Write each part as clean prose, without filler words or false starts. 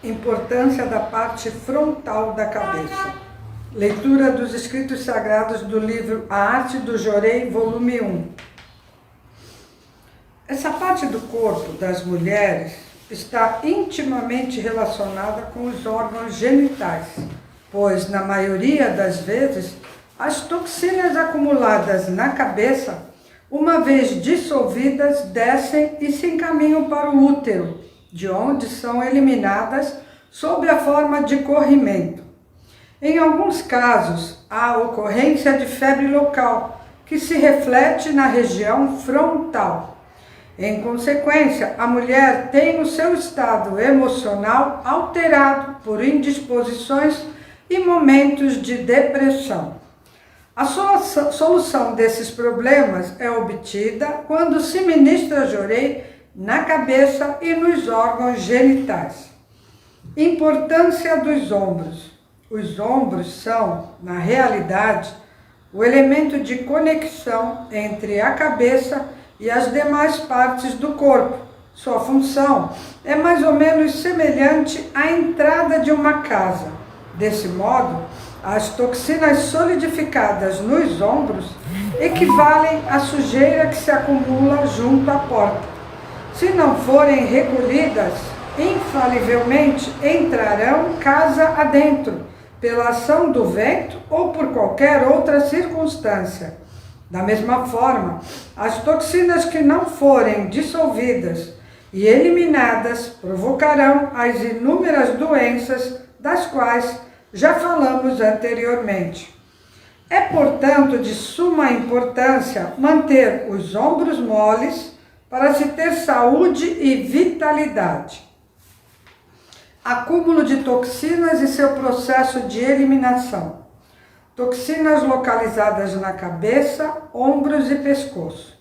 Importância da parte frontal da cabeça. Leitura dos escritos sagrados do livro A Arte do Jorei, volume 1. Essa parte do corpo das mulheres está intimamente relacionada com os órgãos genitais, pois, na maioria das vezes, as toxinas acumuladas na cabeça, uma vez dissolvidas, descem e se encaminham para o útero, de onde são eliminadas sob a forma de corrimento. Em alguns casos, há ocorrência de febre local, que se reflete na região frontal. Em consequência, a mulher tem o seu estado emocional alterado por indisposições e momentos de depressão. A solução desses problemas é obtida quando se ministra jorei na cabeça e nos órgãos genitais. Importância dos ombros. Os ombros são, na realidade, o elemento de conexão entre a cabeça e as demais partes do corpo. Sua função é mais ou menos semelhante à entrada de uma casa. Desse modo, as toxinas solidificadas nos ombros equivalem à sujeira que se acumula junto à porta. Se não forem recolhidas, infalivelmente entrarão casa adentro, pela ação do vento ou por qualquer outra circunstância. Da mesma forma, as toxinas que não forem dissolvidas e eliminadas provocarão as inúmeras doenças das quais já falamos anteriormente. É, portanto, de suma importância manter os ombros moles para se ter saúde e vitalidade. Acúmulo de toxinas e seu processo de eliminação. Toxinas localizadas na cabeça, ombros e pescoço.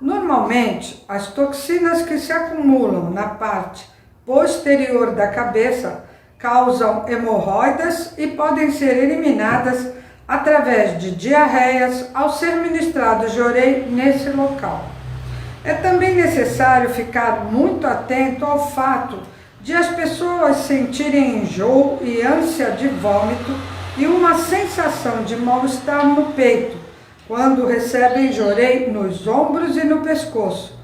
Normalmente, as toxinas que se acumulam na parte posterior da cabeça causam hemorroidas e podem ser eliminadas através de diarreias ao ser ministrado jorei nesse local. É também necessário ficar muito atento ao fato de as pessoas sentirem enjoo e ânsia de vômito e uma sensação de mal-estar no peito, quando recebem jorei nos ombros e no pescoço.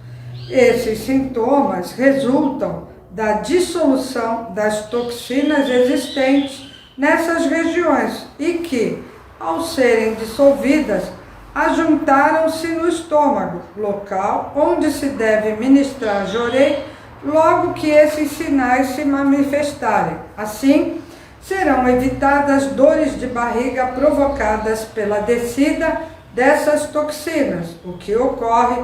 Esses sintomas resultam da dissolução das toxinas existentes nessas regiões e que, ao serem dissolvidas, ajuntaram-se no estômago, local onde se deve ministrar jorei logo que esses sinais se manifestarem. Assim, serão evitadas dores de barriga provocadas pela descida dessas toxinas, o que ocorre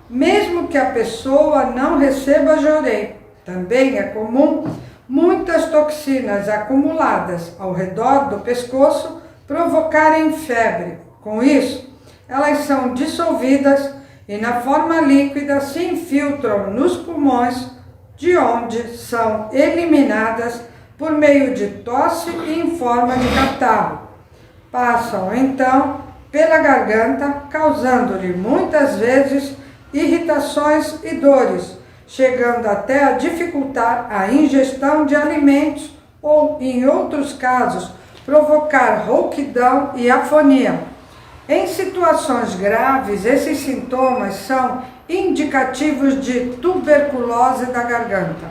mesmo que a pessoa não receba jorei. Também é comum muitas toxinas acumuladas ao redor do pescoço provocarem febre. Com isso, elas são dissolvidas e na forma líquida se infiltram nos pulmões, de onde são eliminadas por meio de tosse e em forma de catarro. Passam então pela garganta, causando-lhe muitas vezes irritações e dores, chegando até a dificultar a ingestão de alimentos ou, em outros casos, provocar rouquidão e afonia. Em situações graves, esses sintomas são indicativos de tuberculose da garganta.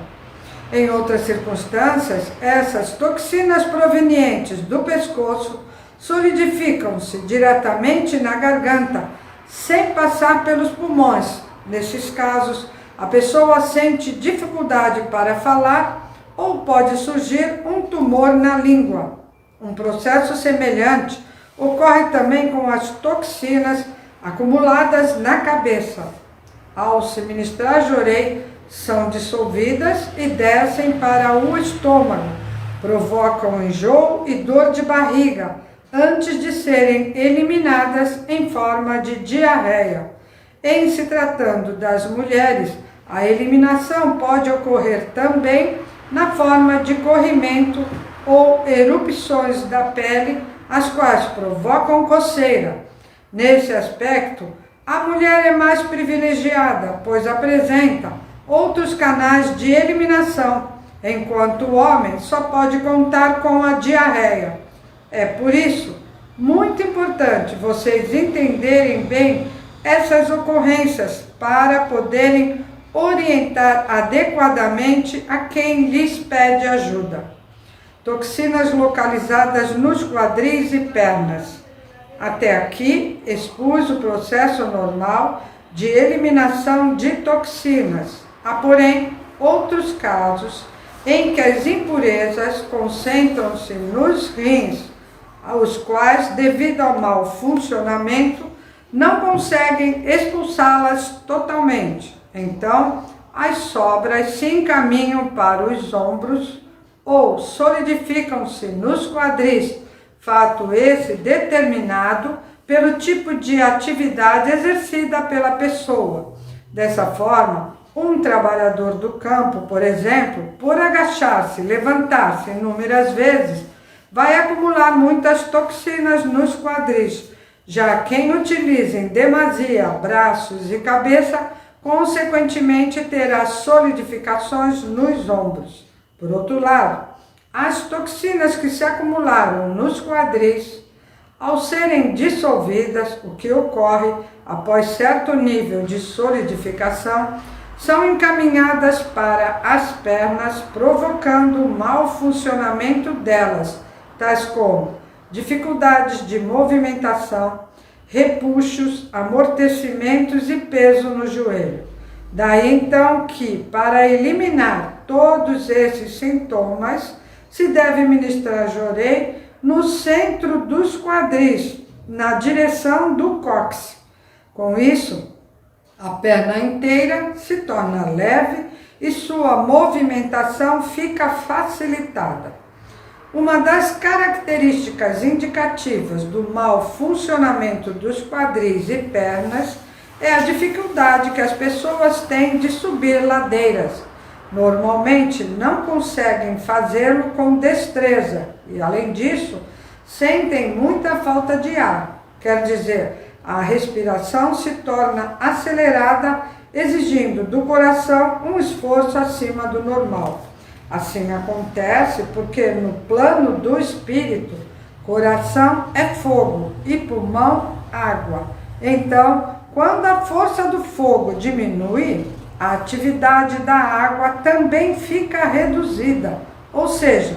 Em outras circunstâncias, essas toxinas provenientes do pescoço solidificam-se diretamente na garganta, sem passar pelos pulmões. Nesses casos, a pessoa sente dificuldade para falar ou pode surgir um tumor na língua. Um processo semelhante ocorre também com as toxinas acumuladas na cabeça. Ao se ministrar jorei, são dissolvidas e descem para o estômago, provocam enjoo e dor de barriga, antes de serem eliminadas em forma de diarreia. Em se tratando das mulheres, a eliminação pode ocorrer também na forma de corrimento ou erupções da pele, as quais provocam coceira. Nesse aspecto, a mulher é mais privilegiada, pois apresenta outros canais de eliminação enquanto o homem só pode contar com a diarreia. É por isso muito importante vocês entenderem bem essas ocorrências para poderem orientar adequadamente a quem lhes pede ajuda. Toxinas localizadas nos quadris e pernas. Até aqui expus o processo normal de eliminação de toxinas. Há, porém, outros casos em que as impurezas concentram-se nos rins, os quais, devido ao mau funcionamento, não conseguem expulsá-las totalmente. Então, as sobras se encaminham para os ombros ou solidificam-se nos quadris, fato esse determinado pelo tipo de atividade exercida pela pessoa. Dessa forma, um trabalhador do campo, por exemplo, por agachar-se e levantar-se inúmeras vezes, vai acumular muitas toxinas nos quadris. Já quem utiliza em demasia braços e cabeça, consequentemente terá solidificações nos ombros. Por outro lado, as toxinas que se acumularam nos quadris, ao serem dissolvidas, o que ocorre após certo nível de solidificação, são encaminhadas para as pernas, provocando mau funcionamento delas, tais como dificuldades de movimentação, repuxos, amortecimentos e peso no joelho. Daí então que, para eliminar todos esses sintomas, se deve ministrar jorei no centro dos quadris, na direção do cóccix. Com isso, a perna inteira se torna leve e sua movimentação fica facilitada. Uma das características indicativas do mau funcionamento dos quadris e pernas é a dificuldade que as pessoas têm de subir ladeiras. Normalmente não conseguem fazê-lo com destreza e, além disso, sentem muita falta de ar. Quer dizer, a respiração se torna acelerada, exigindo do coração um esforço acima do normal. Assim acontece porque no plano do espírito, coração é fogo e pulmão água. Então, quando a força do fogo diminui, a atividade da água também fica reduzida, ou seja,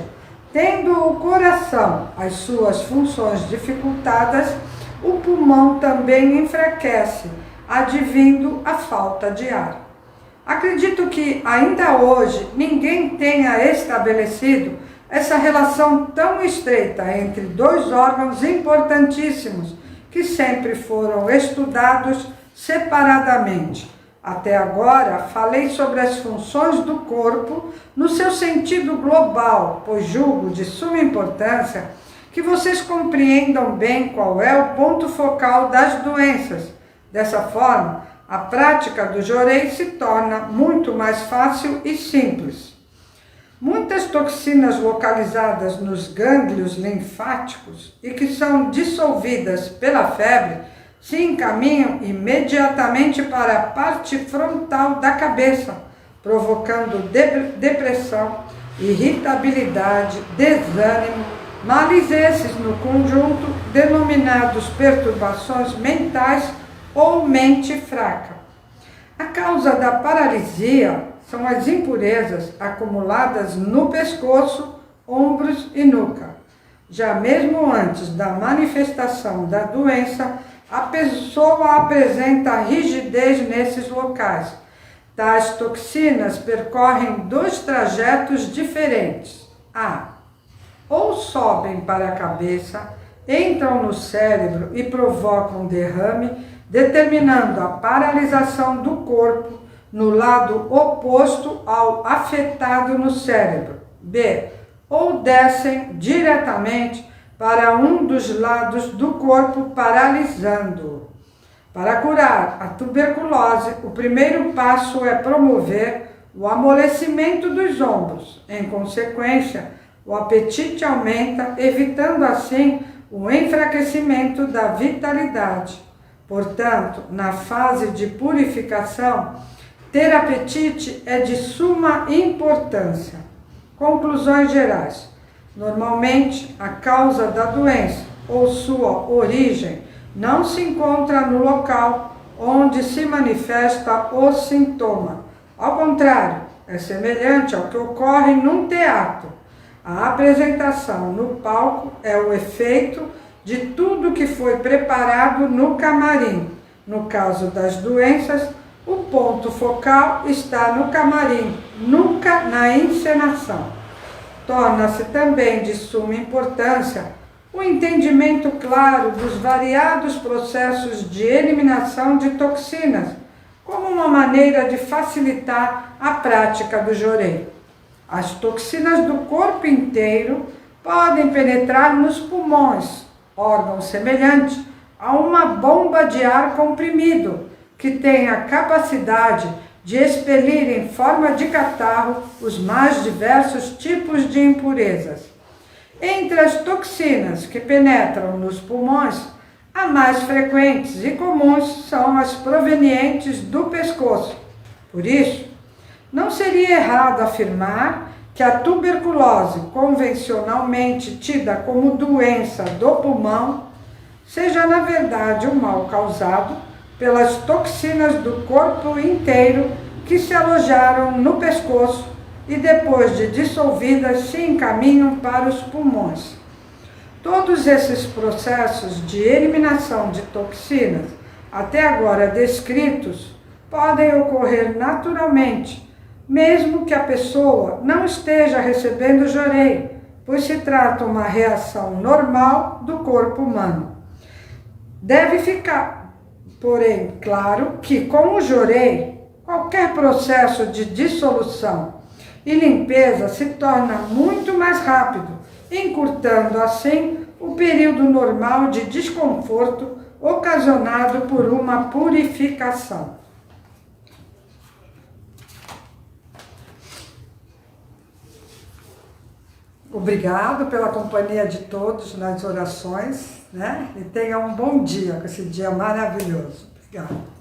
tendo o coração as suas funções dificultadas, o pulmão também enfraquece, advindo a falta de ar. Acredito que ainda hoje ninguém tenha estabelecido essa relação tão estreita entre dois órgãos importantíssimos que sempre foram estudados separadamente. Até agora, falei sobre as funções do corpo no seu sentido global, pois julgo de suma importância que vocês compreendam bem qual é o ponto focal das doenças. Dessa forma, a prática do jorei se torna muito mais fácil e simples. Muitas toxinas localizadas nos gânglios linfáticos e que são dissolvidas pela febre se encaminham imediatamente para a parte frontal da cabeça, provocando depressão, irritabilidade, desânimo, males esses no conjunto denominados perturbações mentais ou mente fraca. A causa da paralisia são as impurezas acumuladas no pescoço, ombros e nuca. Já mesmo antes da manifestação da doença, a pessoa apresenta rigidez nesses locais. Tais toxinas percorrem dois trajetos diferentes. Ou sobem para a cabeça, entram no cérebro e provocam derrame, determinando a paralisação do corpo no lado oposto ao afetado no cérebro. Ou descem diretamente para um dos lados do corpo, paralisando-o. Para curar a tuberculose, o primeiro passo é promover o amolecimento dos ombros. Em consequência, o apetite aumenta, evitando assim o enfraquecimento da vitalidade. Portanto, na fase de purificação, ter apetite é de suma importância. Conclusões gerais. Normalmente, a causa da doença ou sua origem não se encontra no local onde se manifesta o sintoma. Ao contrário, é semelhante ao que ocorre num teatro. A apresentação no palco é o efeito de tudo que foi preparado no camarim. No caso das doenças, o ponto focal está no camarim, nunca na encenação. Torna-se também de suma importância o entendimento claro dos variados processos de eliminação de toxinas, como uma maneira de facilitar a prática do jorei. As toxinas do corpo inteiro podem penetrar nos pulmões, órgão semelhante a uma bomba de ar comprimido, que tem a capacidade de expelir em forma de catarro os mais diversos tipos de impurezas. Entre as toxinas que penetram nos pulmões, as mais frequentes e comuns são as provenientes do pescoço. Por isso, não seria errado afirmar que a tuberculose, convencionalmente tida como doença do pulmão, seja na verdade um mal causado pelas toxinas do corpo inteiro que se alojaram no pescoço e depois de dissolvidas se encaminham para os pulmões. Todos esses processos de eliminação de toxinas, até agora descritos, podem ocorrer naturalmente, mesmo que a pessoa não esteja recebendo jorei, pois se trata de uma reação normal do corpo humano. Deve ficar, porém, claro que com o jorei, qualquer processo de dissolução e limpeza se torna muito mais rápido, encurtando assim o período normal de desconforto ocasionado por uma purificação. Obrigado pela companhia de todos nas orações, né? E tenha um bom dia com esse dia maravilhoso. Obrigada.